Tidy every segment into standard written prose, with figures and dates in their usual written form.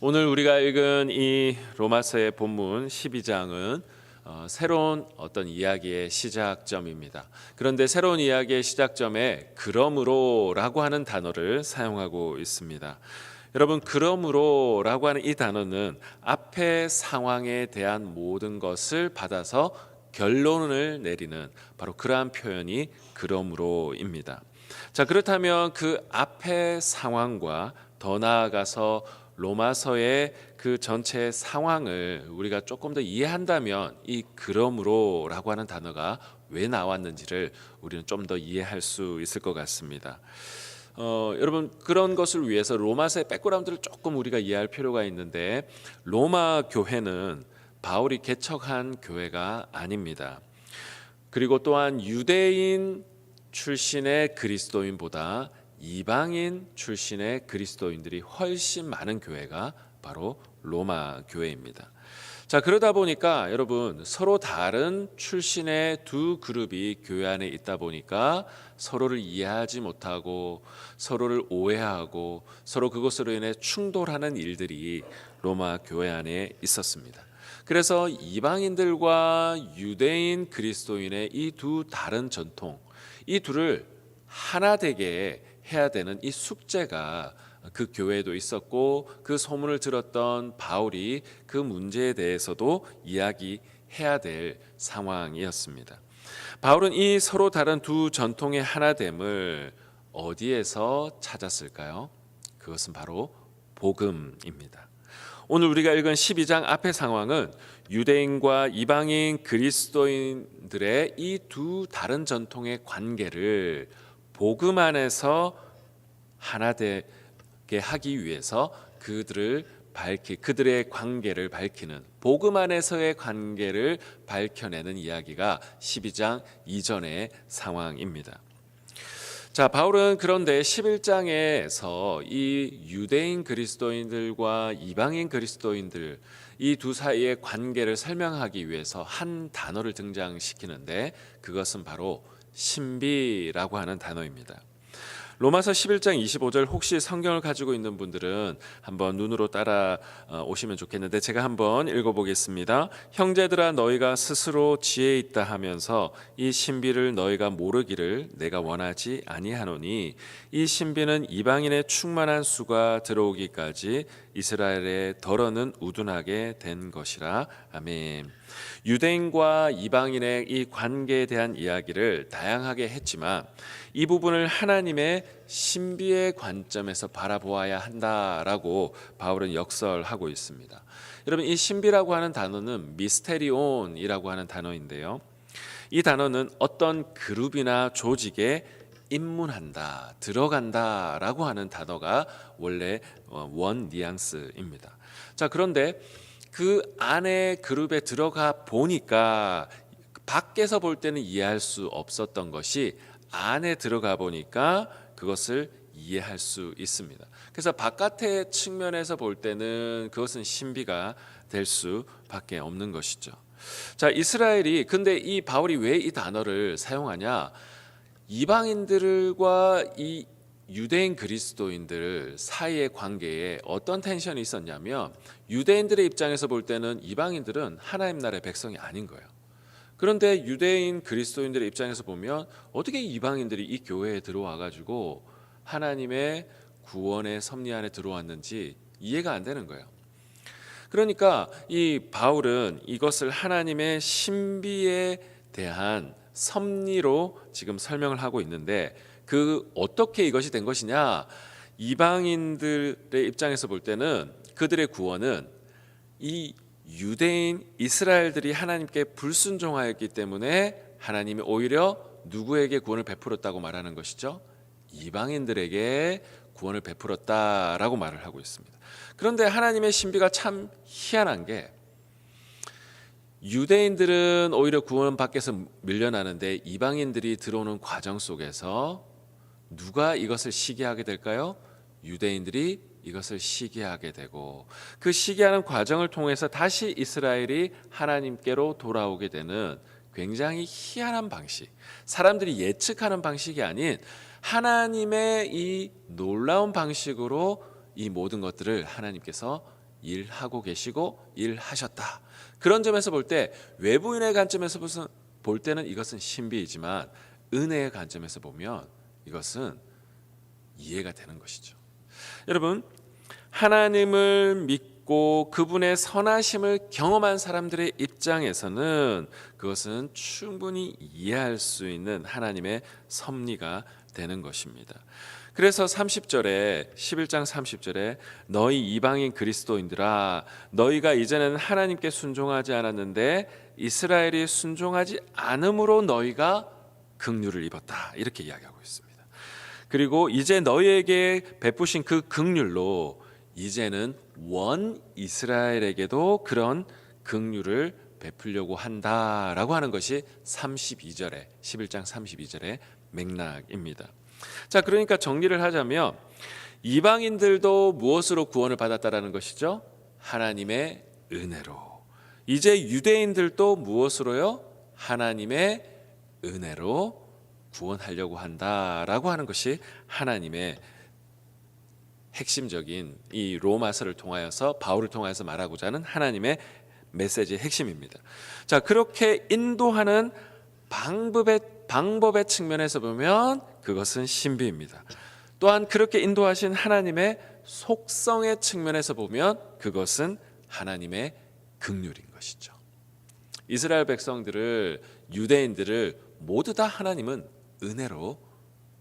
오늘 우리가 읽은 이 로마서의 본문 12장은 새로운 어떤 이야기의 시작점입니다. 그런데 새로운 이야기의 시작점에 그러므로라고 하는 단어를 사용하고 있습니다. 여러분, 그러므로라고 하는 이 단어는 앞의 상황에 대한 모든 것을 받아서 결론을 내리는 바로 그러한 표현이 그러므로입니다. 자, 그렇다면 그 앞의 상황과 더 나아가서 로마서의 그 전체 상황을 우리가 조금 더 이해한다면 이 그러므로라고 하는 단어가 왜 나왔는지를 우리는 좀 더 이해할 수 있을 것 같습니다. 여러분, 그런 것을 위해서 로마서의 백그라운드를 조금 우리가 이해할 필요가 있는데, 로마 교회는 바울이 개척한 교회가 아닙니다. 그리고 또한 유대인 출신의 그리스도인보다 이방인 출신의 그리스도인들이 훨씬 많은 교회가 바로 로마 교회입니다. 자, 그러다 보니까 여러분, 서로 다른 출신의 두 그룹이 교회 안에 있다 보니까 서로를 이해하지 못하고 서로를 오해하고 서로 그것으로 인해 충돌하는 일들이 로마 교회 안에 있었습니다. 그래서 이방인들과 유대인 그리스도인의 이 두 다른 전통, 이 둘을 하나 되게 해야 되는 이 숙제가 그 교회에도 있었고, 그 소문을 들었던 바울이 그 문제에 대해서도 이야기해야 될 상황이었습니다. 바울은 이 서로 다른 두 전통의 하나됨을 어디에서 찾았을까요? 그것은 바로 복음입니다. 오늘 우리가 읽은 12장 앞의 상황은 유대인과 이방인 그리스도인들의 이 두 다른 전통의 관계를 복음 안에서 하나 되게 하기 위해서 그들의 관계를 밝히는, 복음 안에서의 관계를 밝혀내는 이야기가 12장 이전의 상황입니다. 자, 바울은 그런데 11장에서 이 유대인 그리스도인들과 이방인 그리스도인들, 이 두 사이의 관계를 설명하기 위해서 한 단어를 등장시키는데, 그것은 바로 신비라고 하는 단어입니다. 로마서 11장 25절, 혹시 성경을 가지고 있는 분들은 한번 눈으로 따라 오시면 좋겠는데, 제가 한번 읽어보겠습니다. 형제들아, 너희가 스스로 지혜 있다 하면서 이 신비를 너희가 모르기를 내가 원하지 아니하노니, 이 신비는 이방인의 충만한 수가 들어오기까지 이스라엘의 덜어는 우둔하게 된 것이라. 아멘. 유대인과 이방인의 이 관계에 대한 이야기를 다양하게 했지만, 이 부분을 하나님의 신비의 관점에서 바라보아야 한다라고 바울은 역설하고 있습니다. 여러분, 이 신비라고 하는 단어는 미스테리온이라고 하는 단어인데요, 이 단어는 어떤 그룹이나 조직에 입문한다, 들어간다라고 하는 단어가 원래 원 뉘앙스입니다. 자, 그런데 그 안에 그룹에 들어가 보니까 밖에서 볼 때는 이해할 수 없었던 것이 안에 들어가 보니까 그것을 이해할 수 있습니다. 그래서 바깥의 측면에서 볼 때는 그것은 신비가 될 수밖에 없는 것이죠. 자, 이스라엘이, 근데 이 바울이 왜 이 단어를 사용하냐? 이방인들과 이 유대인 그리스도인들 사이의 관계에 어떤 텐션이 있었냐면, 유대인들의 입장에서 볼 때는 이방인들은 하나님 나라의 백성이 아닌 거예요. 그런데 유대인 그리스도인들의 입장에서 보면 어떻게 이방인들이 이 교회에 들어와 가지고 하나님의 구원의 섭리 안에 들어왔는지 이해가 안 되는 거예요. 그러니까 이 바울은 이것을 하나님의 신비에 대한 섭리로 지금 설명을 하고 있는데, 그 어떻게 이것이 된 것이냐? 이방인들의 입장에서 볼 때는 그들의 구원은 이 유대인 이스라엘들이 하나님께 불순종하였기 때문에 하나님이 오히려 누구에게 구원을 베풀었다고 말하는 것이죠? 이방인들에게 구원을 베풀었다라고 말을 하고 있습니다. 그런데 하나님의 신비가 참 희한한 게, 유대인들은 오히려 구원 밖에서 밀려나는데 이방인들이 들어오는 과정 속에서 누가 이것을 시기하게 될까요? 유대인들이 이것을 시기하게 되고, 그 시기하는 과정을 통해서 다시 이스라엘이 하나님께로 돌아오게 되는 굉장히 희한한 방식, 사람들이 예측하는 방식이 아닌 하나님의 이 놀라운 방식으로 이 모든 것들을 하나님께서 일하고 계시고 일하셨다. 그런 점에서 볼 때 외부인의 관점에서 볼 때는 이것은 신비이지만 은혜의 관점에서 보면 이것은 이해가 되는 것이죠. 여러분, 하나님을 믿고 그분의 선하심을 경험한 사람들의 입장에서는 그것은 충분히 이해할 수 있는 하나님의 섭리가 되는 것입니다. 그래서 30절에 11장 30절에 너희 이방인 그리스도인들아 너희가 이제는 하나님께 순종하지 않았는데 이스라엘이 순종하지 않음으로 너희가 긍휼을 입었다. 이렇게 이야기하고 있습니다. 그리고 이제 너희에게 베푸신 그 긍휼로 이제는 원 이스라엘에게도 그런 긍휼을 베풀려고 한다라고 하는 것이 32절에 11장 32절의 맥락입니다. 자, 그러니까 정리를 하자면 이방인들도 무엇으로 구원을 받았다라는 것이죠? 하나님의 은혜로. 이제 유대인들도 무엇으로요? 하나님의 은혜로 구원하려고 한다라고 하는 것이 하나님의 핵심적인 이 로마서를 통하여서 바울을 통하여서 말하고자 하는 하나님의 메시지의 핵심입니다. 자, 그렇게 인도하는 방법의 측면에서 보면 그것은 신비입니다. 또한 그렇게 인도하신 하나님의 속성의 측면에서 보면 그것은 하나님의 긍휼인 것이죠. 이스라엘 백성들을 유대인들을 모두 다 하나님은 은혜로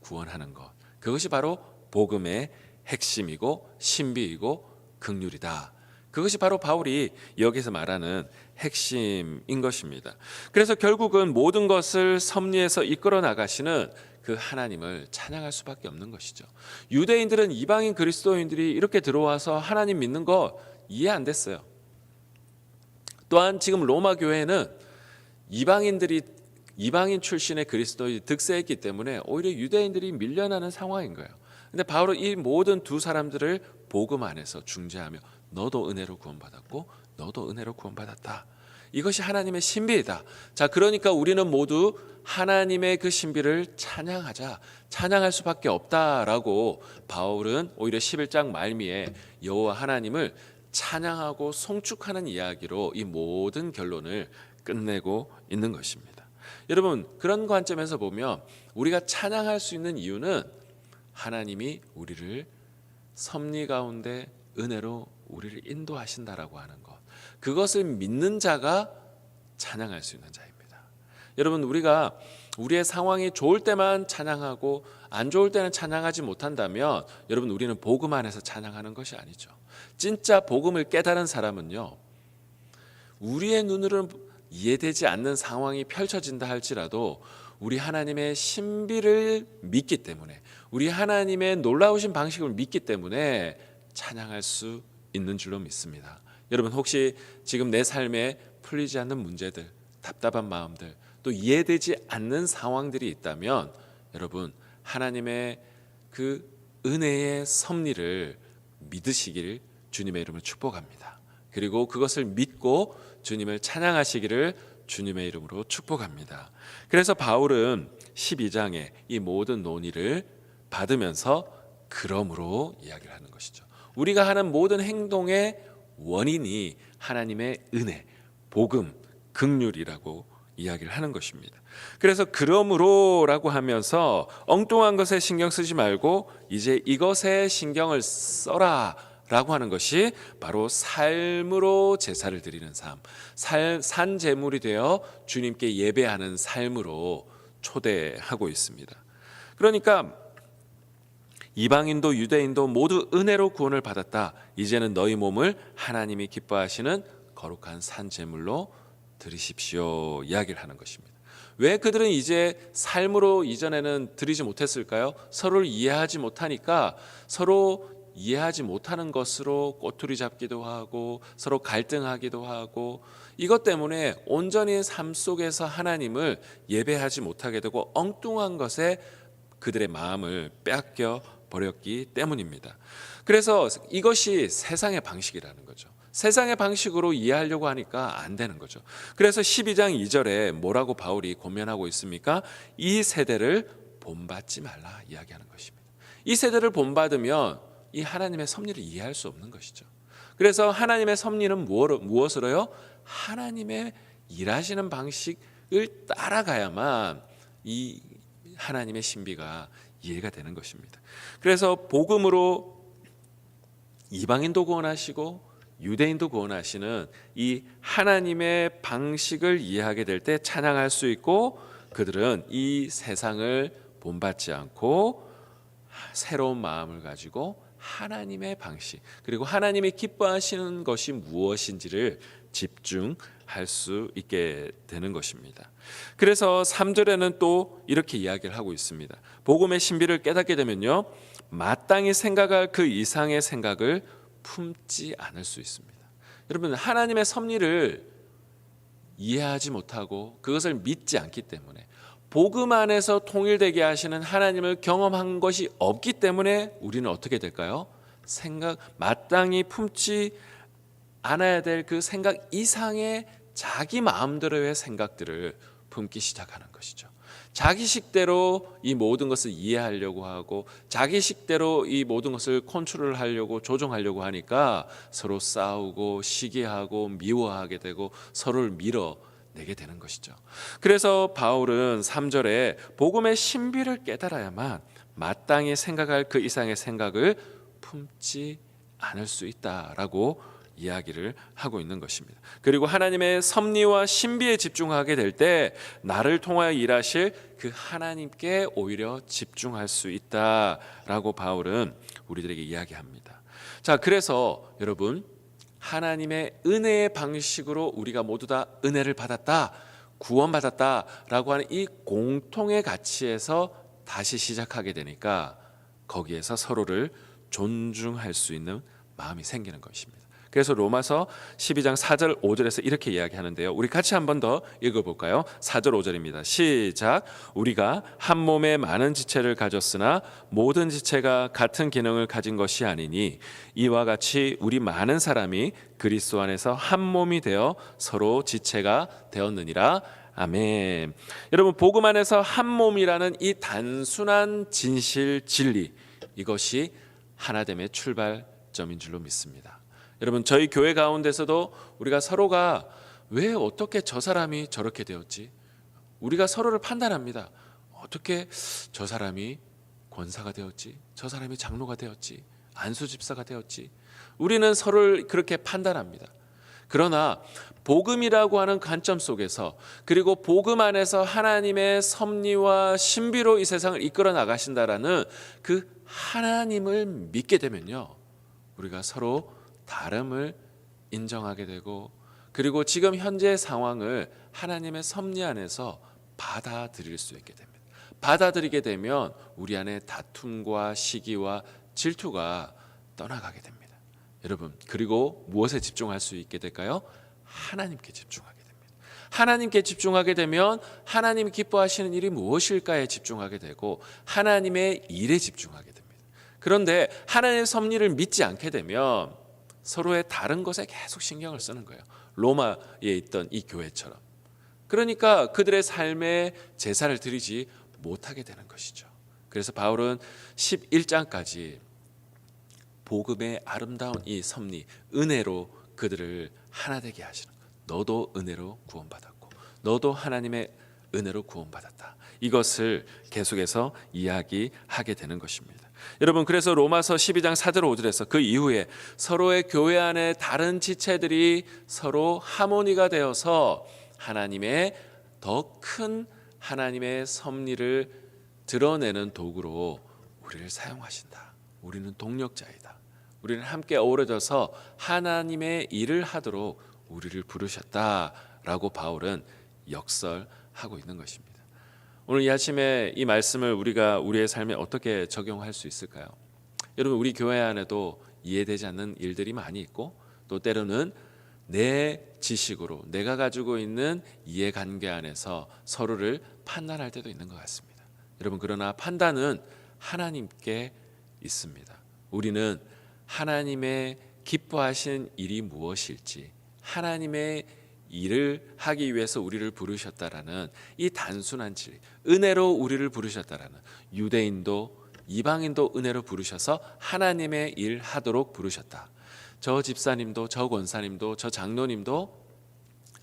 구원하는 것, 그것이 바로 복음의 핵심이고 신비이고 긍휼이다. 그것이 바로 바울이 여기서 말하는 핵심인 것입니다. 그래서 결국은 모든 것을 섭리해서 이끌어 나가시는 그 하나님을 찬양할 수밖에 없는 것이죠. 유대인들은 이방인 그리스도인들이 이렇게 들어와서 하나님 믿는 거 이해 안 됐어요. 또한 지금 로마 교회는 이방인 출신의 그리스도인이 득세했기 때문에 오히려 유대인들이 밀려나는 상황인 거예요. 근데 바울은 이 모든 두 사람들을 복음 안에서 중재하며 너도 은혜로 구원받았고 너도 은혜로 구원받았다. 이것이 하나님의 신비이다. 자, 그러니까 우리는 모두 하나님의 그 신비를 찬양하자. 찬양할 수밖에 없다라고 바울은 오히려 11장 말미에 여호와 하나님을 찬양하고 송축하는 이야기로 이 모든 결론을 끝내고 있는 것입니다. 여러분, 그런 관점에서 보면 우리가 찬양할 수 있는 이유는 하나님이 우리를 섭리 가운데 은혜로 우리를 인도하신다라고 하는 것, 그것을 믿는 자가 찬양할 수 있는 자입니다. 여러분, 우리가 우리의 상황이 좋을 때만 찬양하고 안 좋을 때는 찬양하지 못한다면 여러분, 우리는 복음 안에서 찬양하는 것이 아니죠. 진짜 복음을 깨달은 사람은요, 우리의 눈으로는 이해되지 않는 상황이 펼쳐진다 할지라도 우리 하나님의 신비를 믿기 때문에, 우리 하나님의 놀라우신 방식을 믿기 때문에 찬양할 수 있는 줄로 믿습니다. 여러분, 혹시 지금 내 삶에 풀리지 않는 문제들, 답답한 마음들, 또 이해되지 않는 상황들이 있다면 여러분, 하나님의 그 은혜의 섭리를 믿으시길 주님의 이름으로 축복합니다. 그리고 그것을 믿고 주님을 찬양하시기를 주님의 이름으로 축복합니다. 그래서 바울은 12장에 이 모든 논의를 받으면서 그러므로 이야기를 하는 것이죠. 우리가 하는 모든 행동의 원인이 하나님의 은혜, 복음, 긍휼이라고 이야기를 하는 것입니다. 그래서 그러므로라고 하면서 엉뚱한 것에 신경 쓰지 말고 이제 이것에 신경을 써라 라고 하는 것이 바로 삶으로 제사를 드리는 삶, 산 제물이 되어 주님께 예배하는 삶으로 초대하고 있습니다. 그러니까 이방인도 유대인도 모두 은혜로 구원을 받았다. 이제는 너희 몸을 하나님이 기뻐하시는 거룩한 산 제물로 드리십시오. 이야기를 하는 것입니다. 왜 그들은 이제 삶으로 이전에는 드리지 못했을까요? 서로를 이해하지 못하니까 서로 이해하지 못하는 것으로 꼬투리 잡기도 하고 서로 갈등하기도 하고 이것 때문에 온전히 삶 속에서 하나님을 예배하지 못하게 되고 엉뚱한 것에 그들의 마음을 빼앗겨 버렸기 때문입니다. 그래서 이것이 세상의 방식이라는 거죠. 세상의 방식으로 이해하려고 하니까 안 되는 거죠. 그래서 12장 2절에 뭐라고 바울이 권면하고 있습니까? 이 세대를 본받지 말라 이야기하는 것입니다. 이 세대를 본받으면 이 하나님의 섭리를 이해할 수 없는 것이죠. 그래서 하나님의 섭리는 무엇으로요? 하나님의 일하시는 방식을 따라가야만 이 하나님의 신비가 이해가 되는 것입니다. 그래서 복음으로 이방인도 구원하시고 유대인도 구원하시는 이 하나님의 방식을 이해하게 될 때 찬양할 수 있고, 그들은 이 세상을 본받지 않고 새로운 마음을 가지고 하나님의 방식, 그리고 하나님이 기뻐하시는 것이 무엇인지를 집중할 수 있게 되는 것입니다. 그래서 3절에는 또 이렇게 이야기를 하고 있습니다. 복음의 신비를 깨닫게 되면요, 마땅히 생각할 그 이상의 생각을 품지 않을 수 있습니다. 여러분, 하나님의 섭리를 이해하지 못하고 그것을 믿지 않기 때문에, 복음 안에서 통일되게 하시는 하나님을 경험한 것이 없기 때문에 우리는 어떻게 될까요? 마땅히 품지 않아야 될 그 생각 이상의 자기 마음대로의 생각들을 품기 시작하는 것이죠. 자기식대로 이 모든 것을 이해하려고 하고 자기식대로 이 모든 것을 컨트롤하려고 조종하려고 하니까 서로 싸우고 시기하고 미워하게 되고 서로를 밀어내게 되는 것이죠. 그래서 바울은 3절에 복음의 신비를 깨달아야만 마땅히 생각할 그 이상의 생각을 품지 않을 수 있다라고 이야기를 하고 있는 것입니다. 그리고 하나님의 섭리와 신비에 집중하게 될 때 나를 통하여 일하실 그 하나님께 오히려 집중할 수 있다라고 바울은 우리들에게 이야기합니다. 자, 그래서 여러분, 하나님의 은혜의 방식으로 우리가 모두 다 은혜를 받았다, 구원받았다라고 하는 이 공통의 가치에서 다시 시작하게 되니까 거기에서 서로를 존중할 수 있는 마음이 생기는 것입니다. 그래서 로마서 12장 4절 5절에서 이렇게 이야기하는데요, 우리 같이 한 번 더 읽어볼까요? 4절 5절입니다. 시작. 우리가 한 몸에 많은 지체를 가졌으나 모든 지체가 같은 기능을 가진 것이 아니니 이와 같이 우리 많은 사람이 그리스도 안에서 한 몸이 되어 서로 지체가 되었느니라. 아멘. 여러분, 복음 안에서 한 몸이라는 이 단순한 진실, 진리, 이것이 하나됨의 출발점인 줄로 믿습니다. 여러분, 저희 교회 가운데서도 우리가 서로가 왜 어떻게 저 사람이 저렇게 되었지? 우리가 서로를 판단합니다. 어떻게 저 사람이 권사가 되었지? 저 사람이 장로가 되었지? 안수 집사가 되었지? 우리는 서로를 그렇게 판단합니다. 그러나 복음이라고 하는 관점 속에서, 그리고 복음 안에서 하나님의 섭리와 신비로 이 세상을 이끌어 나가신다라는 그 하나님을 믿게 되면요, 우리가 서로 다름을 인정하게 되고, 그리고 지금 현재의 상황을 하나님의 섭리 안에서 받아들일 수 있게 됩니다. 받아들이게 되면 우리 안에 다툼과 시기와 질투가 떠나가게 됩니다. 여러분, 그리고 무엇에 집중할 수 있게 될까요? 하나님께 집중하게 됩니다. 하나님께 집중하게 되면 하나님이 기뻐하시는 일이 무엇일까에 집중하게 되고 하나님의 일에 집중하게 됩니다. 그런데 하나님의 섭리를 믿지 않게 되면 서로의 다른 것에 계속 신경을 쓰는 거예요. 로마에 있던 이 교회처럼. 그러니까 그들의 삶에 제사를 드리지 못하게 되는 것이죠. 그래서 바울은 11장까지 복음의 아름다운 이 섭리, 은혜로 그들을 하나 되게 하시는, 너도 은혜로 구원받았고 너도 하나님의 은혜로 구원받았다, 이것을 계속해서 이야기하게 되는 것입니다. 여러분, 그래서 로마서 12장 4절 5절에서 그 이후에 서로의 교회 안에 다른 지체들이 서로 하모니가 되어서 하나님의 더 큰 하나님의 섭리를 드러내는 도구로 우리를 사용하신다. 우리는 동력자이다. 우리는 함께 어우러져서 하나님의 일을 하도록 우리를 부르셨다라고 바울은 역설하고 있는 것입니다. 오늘 이 아침에 이 말씀을 우리가 우리의 삶에 어떻게 적용할 수 있을까요? 여러분, 우리 교회 안에도 이해되지 않는 일들이 많이 있고, 또 때로는 내 지식으로 내가 가지고 있는 이해관계 안에서 서로를 판단할 때도 있는 것 같습니다. 여러분, 그러나 판단은 하나님께 있습니다. 우리는 하나님의 기뻐하신 일이 무엇일지, 하나님의 일을 하기 위해서 우리를 부르셨다라는 이 단순한 진리, 은혜로 우리를 부르셨다라는, 유대인도 이방인도 은혜로 부르셔서 하나님의 일 하도록 부르셨다. 저 집사님도 저 권사님도 저 장로님도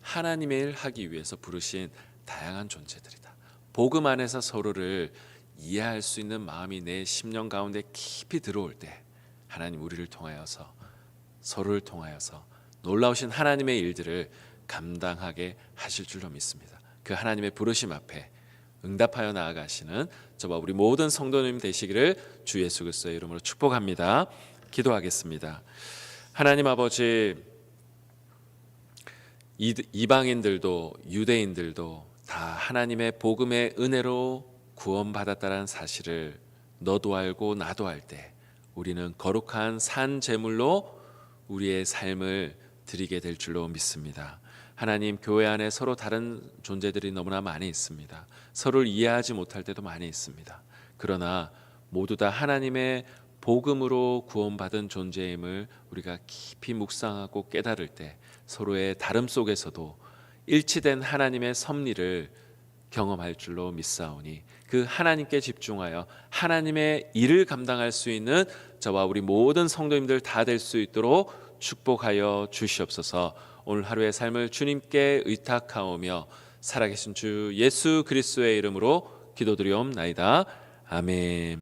하나님의 일 하기 위해서 부르신 다양한 존재들이다. 복음 안에서 서로를 이해할 수 있는 마음이 내 심령 가운데 깊이 들어올 때 하나님 우리를 통하여서 서로를 통하여서 놀라우신 하나님의 일들을 감당하게 하실 줄로 믿습니다. 그 하나님의 부르심 앞에 응답하여 나아가시는 저와 우리 모든 성도님 되시기를 주 예수 그리스도의 이름으로 축복합니다. 기도하겠습니다. 하나님 아버지, 이방인들도 유대인들도 다 하나님의 복음의 은혜로 구원받았다는 사실을 너도 알고 나도 알 때 우리는 거룩한 산 제물로 우리의 삶을 드리게 될 줄로 믿습니다. 하나님, 교회 안에 서로 다른 존재들이 너무나 많이 있습니다. 서로를 이해하지 못할 때도 많이 있습니다. 그러나 모두 다 하나님의 복음으로 구원받은 존재임을 우리가 깊이 묵상하고 깨달을 때 서로의 다름 속에서도 일치된 하나님의 섭리를 경험할 줄로 믿사오니 그 하나님께 집중하여 하나님의 일을 감당할 수 있는 저와 우리 모든 성도님들 다 될 수 있도록 축복하여 주시옵소서. 오늘 하루의 삶을 주님께 의탁하오며 살아계신 주 예수 그리스도의 이름으로 기도드리옵나이다. 아멘.